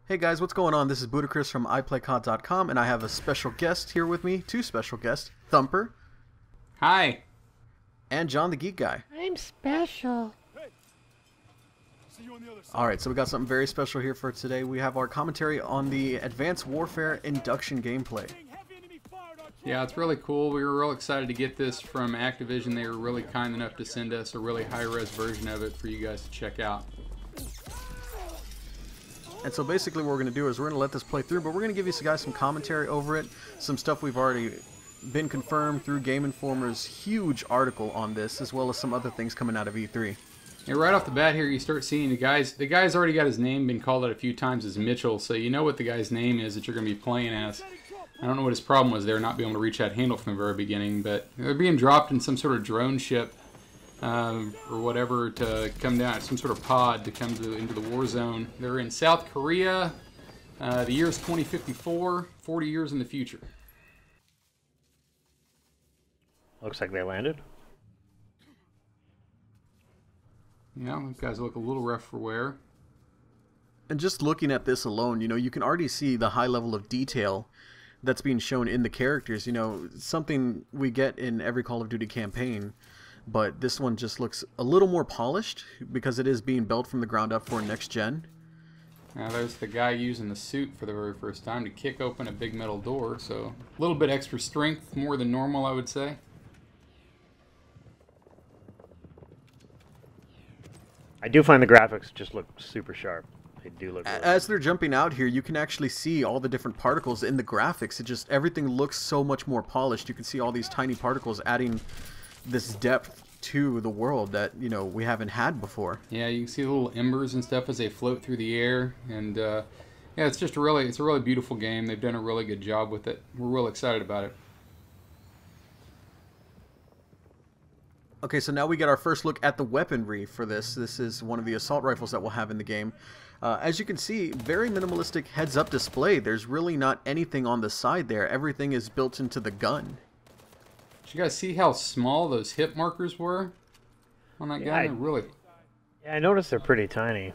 Hey guys, what's going on? This is Budacris from iPlayCODdotCom, and I have a special guest here with me, two special guests, Thumper Hi. and John the Geek Guy. I'm special. Alright, so we got something very special here for today. We have our commentary on the Advanced Warfare Induction gameplay. Yeah, it's really cool. We were real excited to get this from Activision. They were really kind enough to send us a really high-res version of it for you guys to check out. And so basically what we're going to do is we're going to let this play through, but we're going to give you guys some commentary over it, some stuff we've already been confirmed through Game Informer's huge article on this, as well as some other things coming out of E3. Yeah, right off the bat here, you start seeing the guy's already got his name, been called out a few times as Mitchell, so you know what the guy's name is that you're going to be playing as. I don't know what his problem was there, not being able to reach that handle from the very beginning, but they're being dropped in some sort of drone ship or whatever to come down, some sort of pod to come into the war zone. They're in South Korea. The year is 2054, 40 years in the future. Looks like they landed. Yeah, those guys look a little rough for wear. And just looking at this alone, you know, you can already see the high level of detail that's being shown in the characters. You know, something we get in every Call of Duty campaign, but this one just looks a little more polished because it is being built from the ground up for next gen. Now there's the guy using the suit for the very first time to kick open a big metal door, so a little bit extra strength, more than normal, I would say. I do find the graphics just look super sharp. They do look really As they're jumping out here, you can actually see all the different particles in the graphics. It just, everything looks so much more polished. You can see all these tiny particles adding this depth to the world that, you know, we haven't had before. Yeah, you can see the little embers and stuff as they float through the air, and yeah, it's a really beautiful game. They've done a really good job with it. We're real excited about it. Okay, so now we get our first look at the weaponry for this. This is one of the assault rifles that we'll have in the game. As you can see, very minimalistic heads-up display. There's really not anything on the side there. Everything is built into the gun. Did you guys see how small those hit markers were on that gun? Yeah, I noticed they're pretty tiny.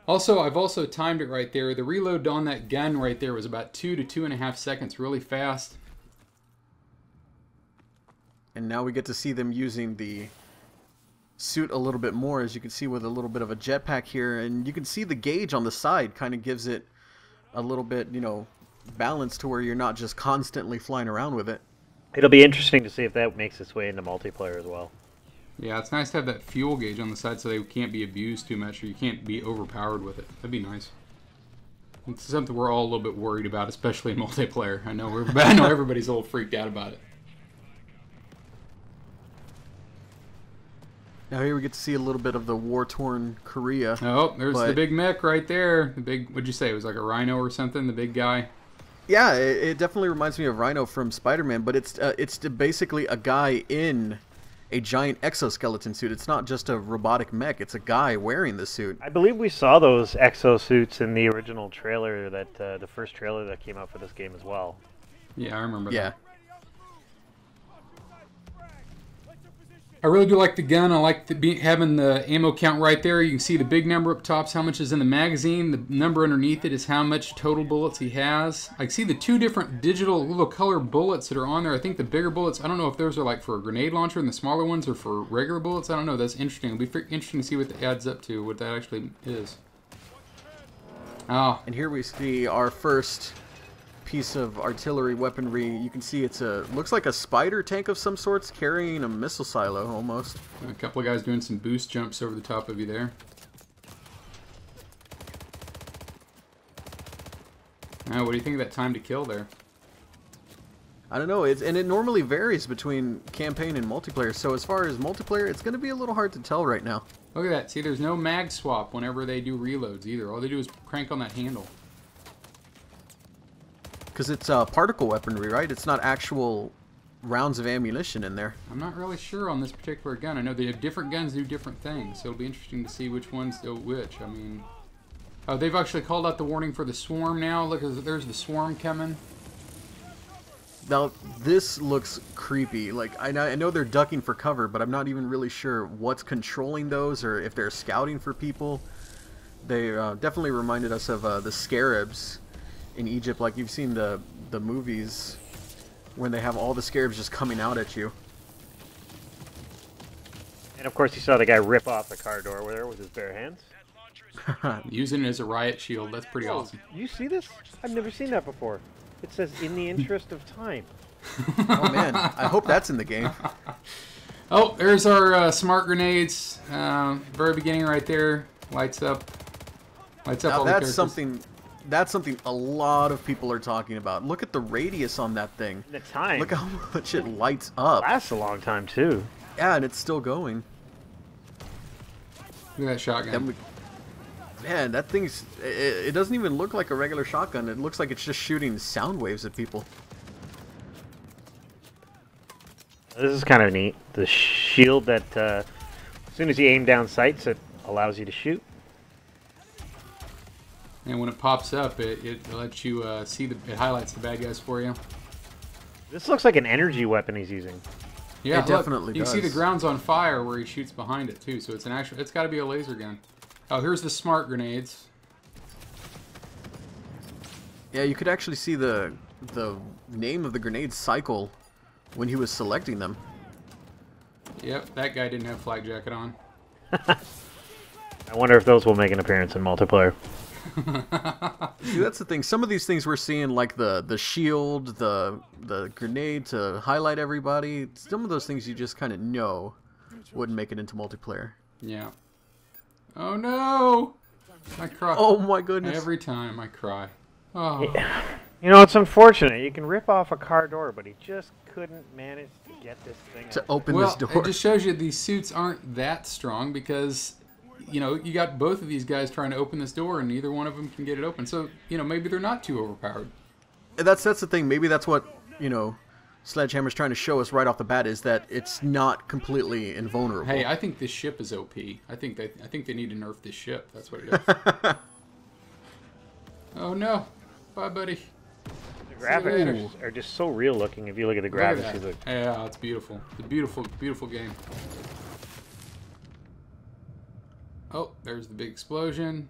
Also, I've also timed it right there. The reload on that gun right there was about 2 to 2.5 seconds, really fast. And now we get to see them using the suit a little bit more, as you can see with a little bit of a jetpack here. And you can see the gauge on the side kind of gives it a little bit, you know, balance to where you're not just constantly flying around with it. It'll be interesting to see if that makes its way into multiplayer as well. Yeah, it's nice to have that fuel gauge on the side so they can't be abused too much or you can't be overpowered with it. That'd be nice. It's something we're all a little bit worried about, especially in multiplayer. I know everybody's a little freaked out about it. Now here we get to see a little bit of the war-torn Korea. Oh, there's the big mech right there. The big, what'd you say? It was like a rhino or something, the big guy? Yeah, it definitely reminds me of Rhino from Spider-Man, but it's basically a guy in a giant exoskeleton suit. It's not just a robotic mech, it's a guy wearing the suit. I believe we saw those exosuits in the original trailer, that the first trailer that came out for this game as well. Yeah, I remember Yeah. that. I really do like the gun. I like having the ammo count right there. You can see the big number up top, how much is in the magazine. The number underneath it is how much total bullets he has. I can see the two different digital little color bullets that are on there. I think the bigger bullets, I don't know if those are like for a grenade launcher and the smaller ones are for regular bullets. I don't know. That's interesting. It'll be interesting to see what that adds up to, what that actually is. Oh. And here we see our first piece of artillery weaponry. You can see looks like a spider tank of some sorts carrying a missile silo almost. A couple of guys doing some boost jumps over the top of you there. Now, what do you think of that time to kill there? I don't know, and it normally varies between campaign and multiplayer, so as far as multiplayer, it's going to be a little hard to tell right now. Look at that. See, there's no mag swap whenever they do reloads either. All they do is crank on that handle. Because it's particle weaponry, right? It's not actual rounds of ammunition in there. I'm not really sure on this particular gun. I know they have different guns do different things, so it'll be interesting to see which ones do which. I mean, oh, they've actually called out the warning for the swarm now. Look, there's the swarm coming. Now, this looks creepy. Like, I know they're ducking for cover, but I'm not even really sure what's controlling those or if they're scouting for people. They definitely reminded us of the scarabs in Egypt, like you've seen the movies when they have all the scarabs just coming out at you. And of course, you saw the guy rip off the car door there with his bare hands. Using it as a riot shield. That's pretty awesome. You see this? I've never seen that before. It says, "In the interest of time." Oh man, I hope that's in the game. Oh, there's our smart grenades. Very beginning right there. Lights up. Lights up Now all the that's characters. that's something a lot of people are talking about. Look at the radius on that thing. The time. Look how much it lights up. Lasts a long time too. Yeah, and it's still going. Look at that shotgun. Man, that thing's... It doesn't even look like a regular shotgun. It looks like it's just shooting sound waves at people. This is kind of neat. The shield that, as soon as you aim down sights, it allows you to shoot. And when it pops up, it lets you see it highlights the bad guys for you. This looks like an energy weapon he's using. Yeah, It definitely You does. can see the ground's on fire where he shoots behind it too. So it's an actual. It's got to be a laser gun. Oh, here's the smart grenades. Yeah, you could actually see the name of the grenade cycle when he was selecting them. Yep, that guy didn't have flak jacket on. I wonder if those will make an appearance in multiplayer. See, that's the thing. Some of these things we're seeing, like the shield, the grenade to highlight everybody. Some of those things you just kind of know wouldn't make it into multiplayer. Yeah. Oh no! I cry. Oh my goodness. Every time I cry. Oh. Yeah. You know, it's unfortunate. You can rip off a car door, but he just couldn't manage to get this thing To out. open Well, this door. it just shows you these suits aren't that strong because, you know, you got both of these guys trying to open this door and neither one of them can get it open. So, you know, maybe they're not too overpowered. That's the thing. Maybe that's what, you know, Sledgehammer's trying to show us right off the bat, is that it's not completely invulnerable. Hey, I think this ship is OP. I think they need to nerf this ship. That's what it is. Oh no. Bye, buddy. The graphics are just so real looking. If you look at the graphics, Look at you look. that. Yeah, it's beautiful. It's a beautiful, beautiful game. Oh, there's the big explosion.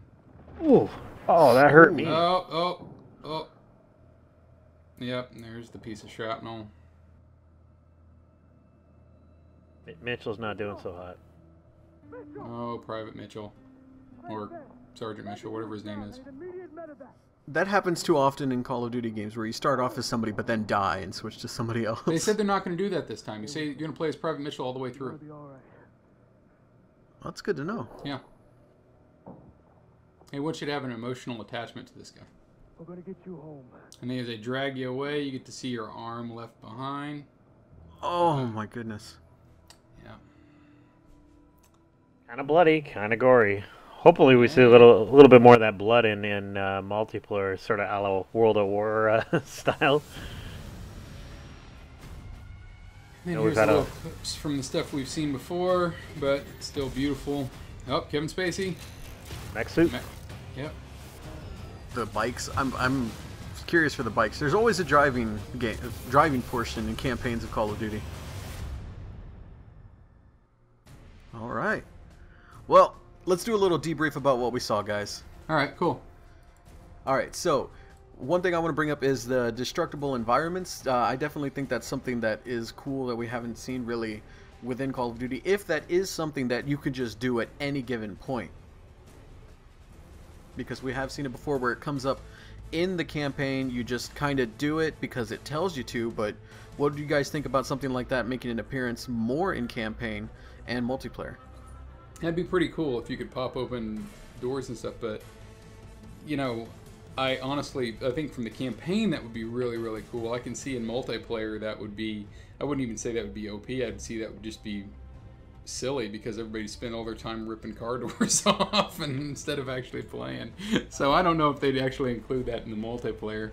Ooh. Oh, that hurt me. Oh. Yep, and there's the piece of shrapnel. Mitchell's not doing so hot. Oh, Private Mitchell. Or Sergeant Mitchell, whatever his name is. That happens too often in Call of Duty games, where you start off as somebody but then die and switch to somebody else. They said they're not going to do that this time. You say you're going to play as Private Mitchell all the way through. That's good to know. Yeah. Hey, one should have an emotional attachment to this guy. We're gonna get you home. And then as they drag you away, you get to see your arm left behind. Oh my goodness. Yeah. Kind of bloody, kind of gory. Hopefully, we see a little bit more of that blood in multiplayer, sort of a la World at War style. And we've here's had a a- little clips from the stuff we've seen before, but it's still beautiful. Oh, Kevin Spacey. Mech suit. Yep. The bikes. I'm curious for the bikes. There's always a driving portion in campaigns of Call of Duty. All right. Well, let's do a little debrief about what we saw, guys. All right, cool. All right, so one thing I want to bring up is the destructible environments. I definitely think that's something that is cool that we haven't seen really within Call of Duty, if that is something that you could just do at any given point. Because we have seen it before where it comes up in the campaign, you just kind of do it because it tells you to, but what do you guys think about something like that making an appearance more in campaign and multiplayer? That'd be pretty cool if you could pop open doors and stuff, but, you know, I think from the campaign that would be really, really cool. I can see in multiplayer that would be, I wouldn't even say that would be OP, I'd see that would just be silly because everybody spent all their time ripping car doors off and instead of actually playing. So I don't know if they'd actually include that in the multiplayer,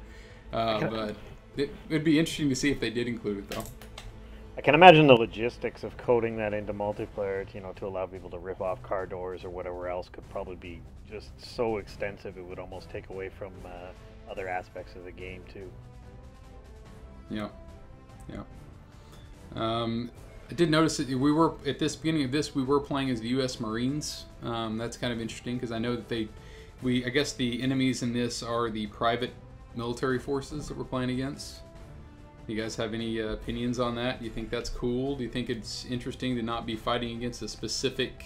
but it'd be interesting to see if they did include it though. I can imagine the logistics of coding that into multiplayer, to allow people to rip off car doors or whatever else could probably be just so extensive it would almost take away from other aspects of the game too. Yeah. I did notice that we were at this beginning of this we were playing as the U.S. Marines. That's kind of interesting because I know that I guess the enemies in this are the private military forces that we're playing against. Do you guys have any opinions on that? Do you think that's cool? Do you think it's interesting to not be fighting against a specific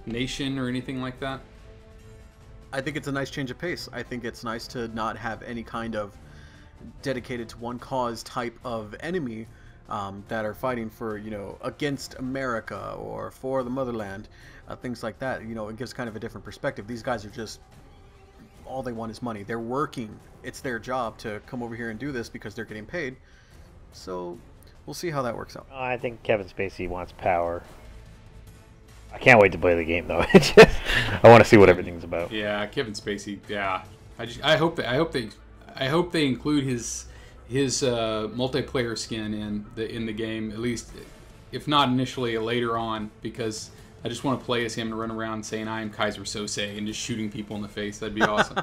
nation or anything like that? I think it's a nice change of pace. I think it's nice to not have any kind of dedicated to one cause type of enemy that are fighting for, you know, against America or for the motherland, things like that. You know, it gives kind of a different perspective. These guys are just, all they want is money. They're working. It's their job to come over here and do this because they're getting paid. So we'll see how that works out. I think Kevin Spacey wants power. I can't wait to play the game though. I want to see what everything's about. Yeah, Kevin Spacey. Yeah, I hope they include his multiplayer skin in the game, at least, if not initially, later on, because I just want to play as him and run around saying I am Kaiser Sose and just shooting people in the face. That'd be awesome.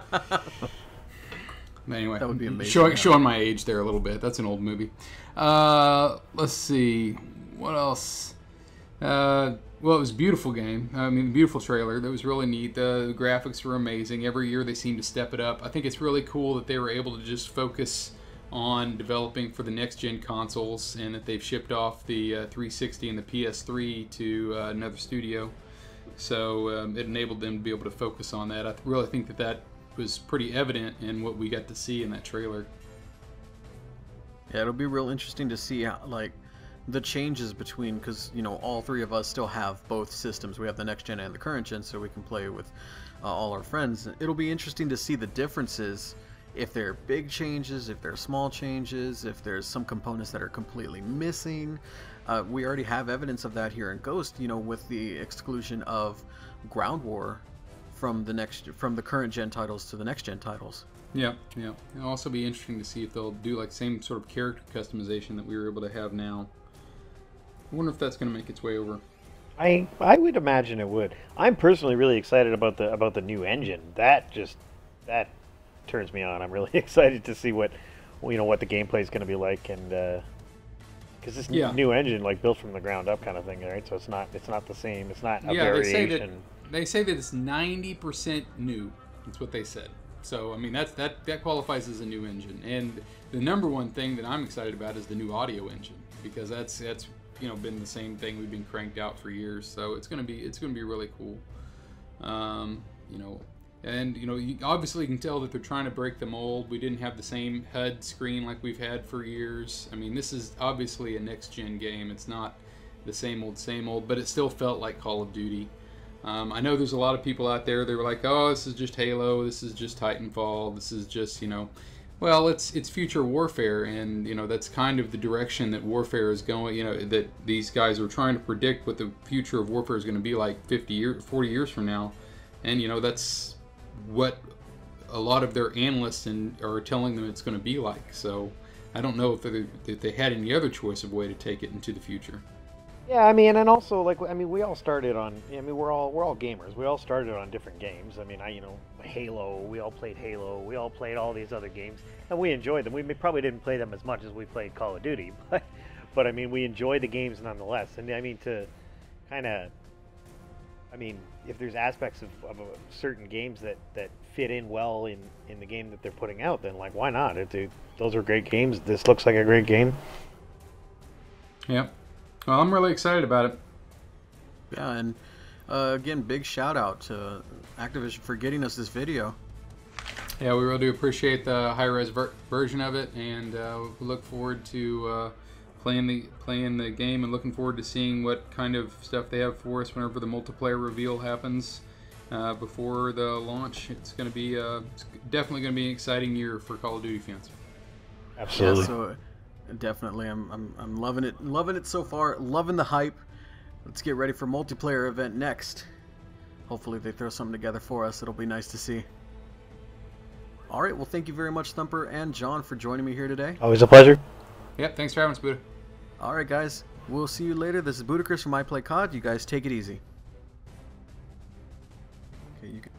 Anyway, that would be amazing. Showing my age there a little bit. That's an old movie. Let's see. What else? Well, it was a beautiful game. I mean, beautiful trailer. That was really neat. The graphics were amazing. Every year they seem to step it up. I think it's really cool that they were able to just focus on developing for the next-gen consoles, and that they've shipped off the 360 and the PS3 to another studio. So it enabled them to be able to focus on that. I really think that was pretty evident in what we got to see in that trailer. Yeah, it'll be real interesting to see how, like, the changes between, because, you know, all three of us still have both systems. We have the next gen and the current gen, so we can play with all our friends. It'll be interesting to see the differences, if there are big changes, if there are small changes, if there's some components that are completely missing. We already have evidence of that here in Ghost, you know, with the exclusion of Ground War from the current gen titles to the next gen titles. Yeah. It'll also be interesting to see if they'll do like same sort of character customization that we were able to have now. I wonder if that's going to make its way over. I would imagine it would. I'm personally really excited about the new engine. That turns me on. I'm really excited to see what the gameplay is going to be like, and because this new engine, like, built from the ground up kind of thing, right? So it's not the same. It's not a variation. They say that it's 90% new. That's what they said. So I mean that qualifies as a new engine. And the number one thing that I'm excited about is the new audio engine, because that's been the same thing we've been cranked out for years. So it's gonna be really cool. And you obviously can tell that they're trying to break the mold. We didn't have the same HUD screen like we've had for years. I mean, this is obviously a next gen game. It's not the same old, but it still felt like Call of Duty. I know there's a lot of people out there, they were like, oh, this is just Halo, this is just Titanfall, this is just, well, it's future warfare, and, that's kind of the direction that warfare is going, that these guys are trying to predict what the future of warfare is going to be like 40 years from now, and, that's what a lot of their analysts are telling them it's going to be like. So I don't know if they had any other choice of way to take it into the future. Yeah, I mean, and also, we all started on. We're all gamers. We all started on different games. I mean, Halo. We all played Halo. We all played all these other games, and we enjoyed them. We probably didn't play them as much as we played Call of Duty, but I mean, we enjoyed the games nonetheless. And I mean, if there's aspects of certain games that fit in well in the game that they're putting out, then why not? Those are great games. This looks like a great game. Yeah. Well, I'm really excited about it. Yeah, and again, big shout out to Activision for getting us this video. Yeah, we really do appreciate the high-res version of it, and we look forward to playing the game, and looking forward to seeing what kind of stuff they have for us whenever the multiplayer reveal happens before the launch. It's going to be it's definitely going to be an exciting year for Call of Duty fans. Absolutely. Yeah, so definitely, I'm loving it so far. Loving the hype. Let's get ready for multiplayer event next. Hopefully they throw something together for us. It'll be nice to see. All right, well, thank you very much, Thumper and John, for joining me here today. Always a pleasure. Yep, thanks for having us, Buddha. All right, guys, we'll see you later. This is Budacris from iPlayCOD. You guys take it easy. Okay, you can.